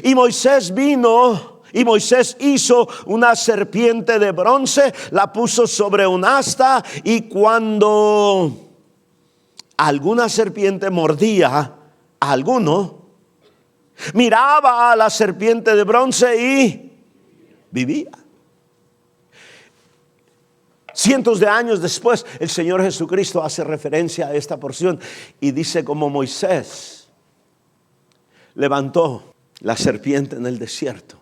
Y Moisés hizo una serpiente de bronce, la puso sobre un asta, y cuando alguna serpiente mordía a alguno, miraba a la serpiente de bronce y vivía. Cientos de años después, el Señor Jesucristo hace referencia a esta porción y dice: como Moisés levantó la serpiente en el desierto,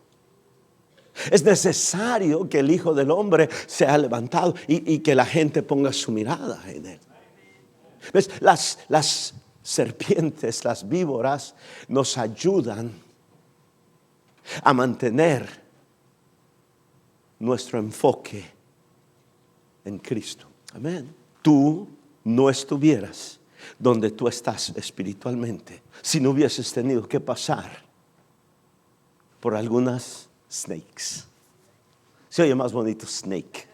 Es necesario que el Hijo del Hombre sea levantado y que la gente ponga su mirada en Él. ¿Ves? Las serpientes, las víboras nos ayudan a mantener nuestro enfoque en Cristo. Amén. Tú no estuvieras donde tú estás espiritualmente si no hubieses tenido que pasar por algunas snakes. Se oye más bonito snake.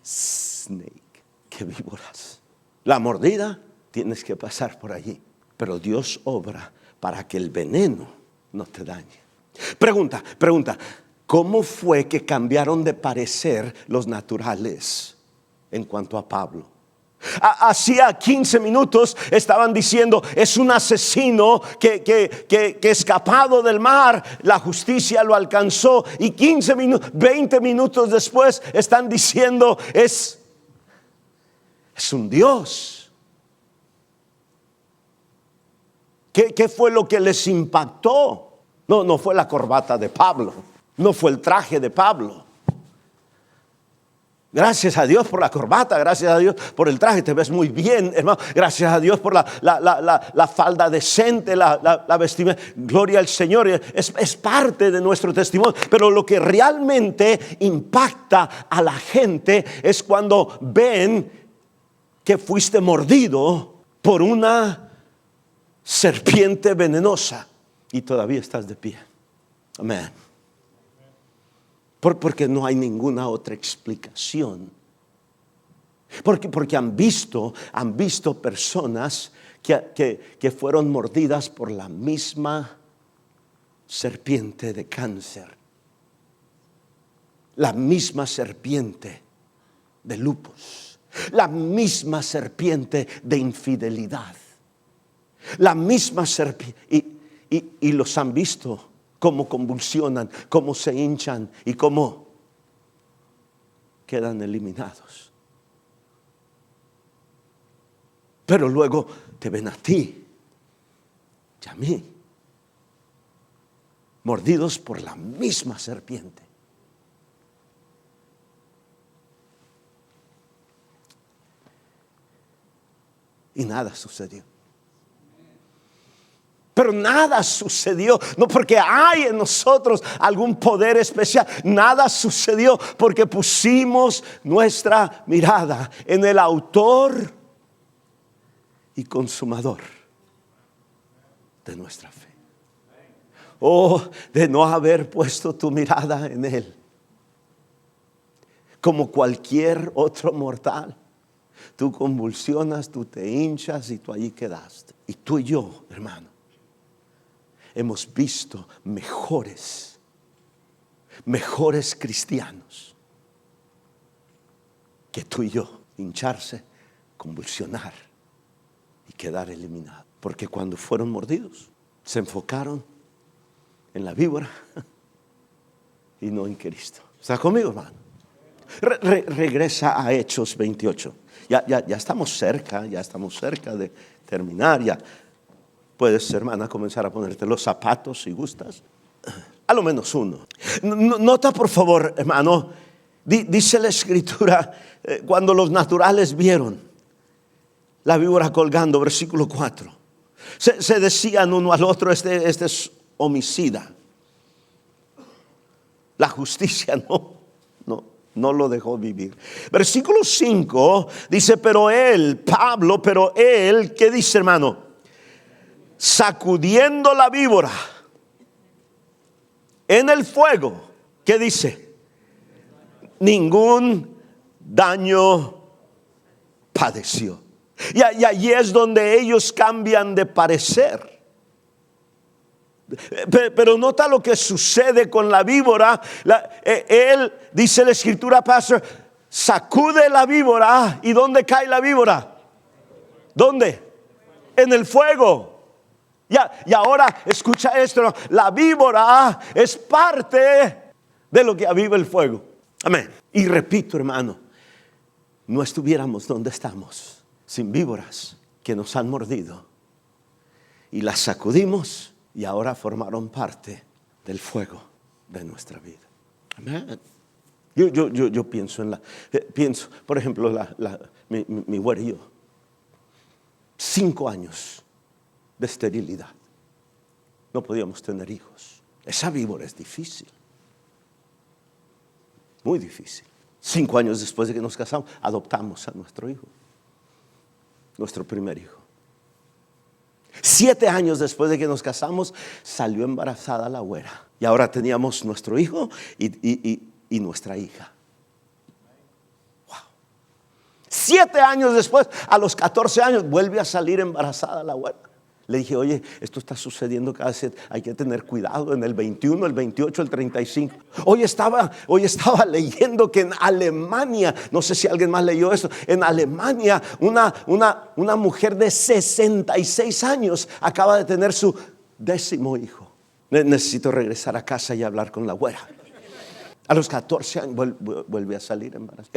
Snake, que víboras. La mordida tienes que pasar por allí, pero Dios obra para que el veneno no te dañe. Pregunta, ¿cómo fue que cambiaron de parecer los naturales en cuanto a Pablo? Hacía 15 minutos estaban diciendo es un asesino que escapado del mar, la justicia lo alcanzó, y 20 minutos después están diciendo es un Dios. ¿Qué fue lo que les impactó? No fue la corbata de Pablo, no fue el traje de Pablo. Gracias a Dios por la corbata, gracias a Dios por el traje, te ves muy bien, hermano. Gracias a Dios por la falda decente, la vestimenta. Gloria al Señor, es parte de nuestro testimonio. Pero lo que realmente impacta a la gente es cuando ven que fuiste mordido por una serpiente venenosa y todavía estás de pie. Amén. Porque no hay ninguna otra explicación. Porque han visto personas que fueron mordidas por la misma serpiente de cáncer, la misma serpiente de lupus, la misma serpiente de infidelidad, la misma serpiente, y los han visto cómo convulsionan, cómo se hinchan y cómo quedan eliminados. Pero luego te ven a ti y a mí, mordidos por la misma serpiente. Y nada sucedió. Pero nada sucedió, no porque hay en nosotros algún poder especial. Nada sucedió porque pusimos nuestra mirada en el autor y consumador de nuestra fe. De no haber puesto tu mirada en Él, como cualquier otro mortal, tú convulsionas, tú te hinchas y tú allí quedaste. Y tú y yo, hermano, hemos visto mejores cristianos que tú y yo hincharse, convulsionar y quedar eliminados. Porque cuando fueron mordidos, se enfocaron en la víbora y no en Cristo. ¿Está conmigo, hermano? Regresa a Hechos 28. Ya estamos cerca de terminar. Ya puedes, hermana, comenzar a ponerte los zapatos si gustas. A lo menos uno. Nota por favor, hermano, dice la Escritura, cuando los naturales vieron la víbora colgando, versículo 4, se decían uno al otro, este es homicida. La justicia no lo dejó vivir. Versículo 5 dice, pero él, Pablo, ¿qué dice, hermano? Sacudiendo la víbora en el fuego, ¿qué dice? Ningún daño padeció. Y allí es donde ellos cambian de parecer. Pero nota lo que sucede con la víbora. Él, dice la Escritura, pastor, sacude la víbora. ¿Y dónde cae la víbora? ¿Dónde? En el fuego. Y ahora escucha esto, ¿no? La víbora es parte de lo que aviva el fuego. Amén. Y repito, hermano, no estuviéramos donde estamos sin víboras que nos han mordido y las sacudimos y ahora formaron parte del fuego de nuestra vida. Amén. Yo pienso pienso, por ejemplo, mi güera y yo, 5 años de esterilidad. No podíamos tener hijos. Esa víbora es difícil, muy difícil. 5 años después de que nos casamos, adoptamos a nuestro hijo, nuestro primer hijo. 7 años después de que nos casamos, salió embarazada la güera. Y ahora teníamos nuestro hijo y nuestra hija. Wow. 7 años después, a los 14 años, vuelve a salir embarazada la güera. Le dije, oye, esto está sucediendo cada vez, hay que tener cuidado en el 21, el 28, el 35. Hoy estaba leyendo que en Alemania, no sé si alguien más leyó esto, en Alemania una mujer de 66 años acaba de tener su 10º hijo. Necesito regresar a casa y hablar con la güera. A los 14 años vuelve a salir embarazada.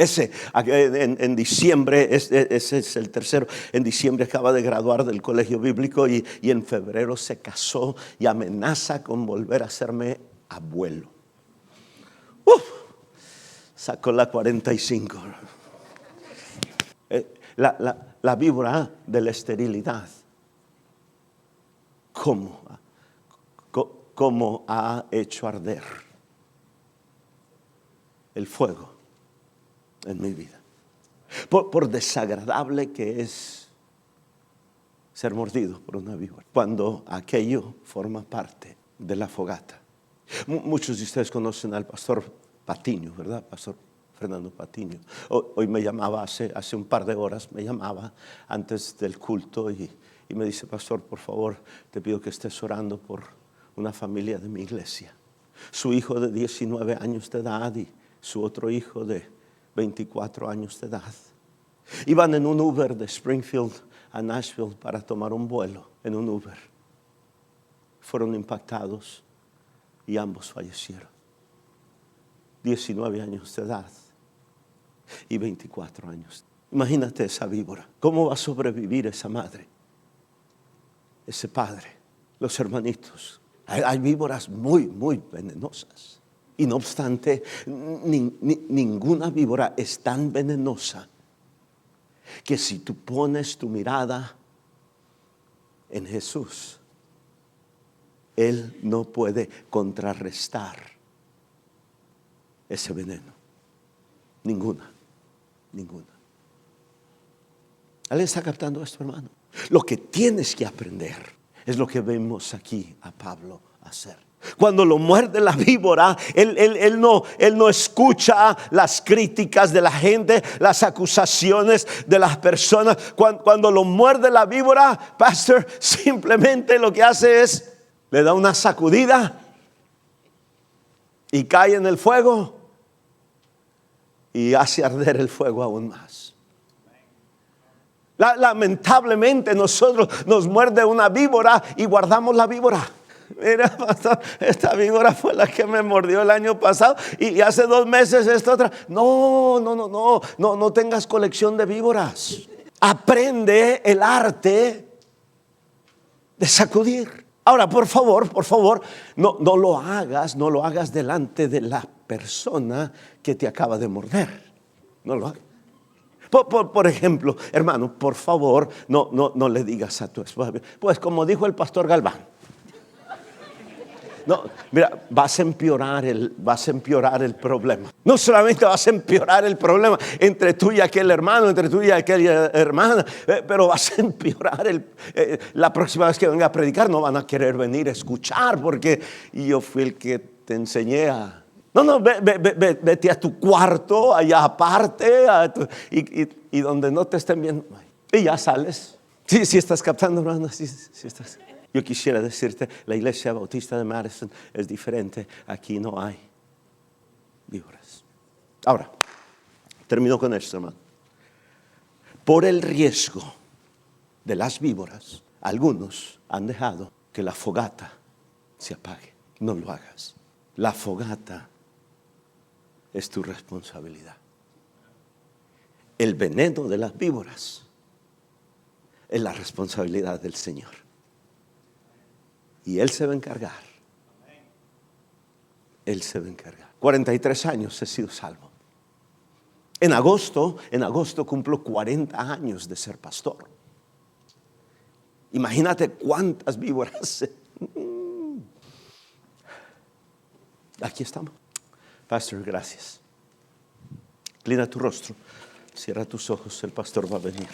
En diciembre, ese es el tercero. En diciembre acaba de graduar del colegio bíblico y en febrero se casó y amenaza con volver a hacerme abuelo. Sacó la 45. La víbora de la esterilidad. ¿Cómo ha hecho arder el fuego en mi vida? Por desagradable que es ser mordido por una víbora, cuando aquello forma parte de la fogata. Muchos de ustedes conocen al pastor Patiño, ¿verdad? Pastor Fernando Patiño. Hoy me llamaba, hace un par de horas, me llamaba antes del culto y me dice, pastor, por favor, te pido que estés orando por una familia de mi iglesia. Su hijo de 19 años de edad y su otro hijo de 24 años de edad. Iban en un Uber de Springfield a Nashville para tomar un vuelo en un Uber. Fueron impactados y ambos fallecieron. 19 años de edad y 24 años. Imagínate esa víbora. ¿Cómo va a sobrevivir esa madre? Ese padre, los hermanitos. Hay víboras muy, muy venenosas. Y no obstante, ninguna víbora es tan venenosa que si tú pones tu mirada en Jesús, Él no puede contrarrestar ese veneno. Ninguna. ¿Alguien está captando esto, hermano? Lo que tienes que aprender es lo que vemos aquí a Pablo hacer. Cuando lo muerde la víbora, él no escucha las críticas de la gente, las acusaciones de las personas. Cuando lo muerde la víbora, pastor, simplemente lo que hace es, le da una sacudida y cae en el fuego y hace arder el fuego aún más. Lamentablemente nosotros nos muerde una víbora y guardamos la víbora. Mira, pastor, esta víbora fue la que me mordió el año pasado y hace 2 meses esta otra. No tengas colección de víboras. Aprende el arte de sacudir. Ahora, por favor, no lo hagas delante de la persona que te acaba de morder. No lo hagas. Por ejemplo, hermano, por favor, no le digas a tu esposa, pues como dijo el pastor Galván. No, mira, vas a empeorar el problema. No solamente vas a empeorar el problema entre tú y aquel hermano, entre tú y aquella hermana, pero vas a empeorar la próxima vez que venga a predicar no van a querer venir a escuchar porque yo fui el que te enseñé a... Vete a tu cuarto, allá aparte, y donde no te estén viendo. Y ya sales. Sí, estás captando, hermano, sí estás. Yo quisiera decirte, la iglesia bautista de Madison es diferente. Aquí no hay víboras. Ahora, termino con esto, hermano. Por el riesgo de las víboras, algunos han dejado que la fogata se apague. No lo hagas. La fogata es tu responsabilidad. El veneno de las víboras es la responsabilidad del Señor. Y Él se va a encargar. Él se va a encargar. 43 años he sido salvo. En agosto cumplo 40 años de ser pastor. Imagínate cuántas víboras. Aquí estamos. Pastor, gracias. Inclina tu rostro, cierra tus ojos, el pastor va a venir.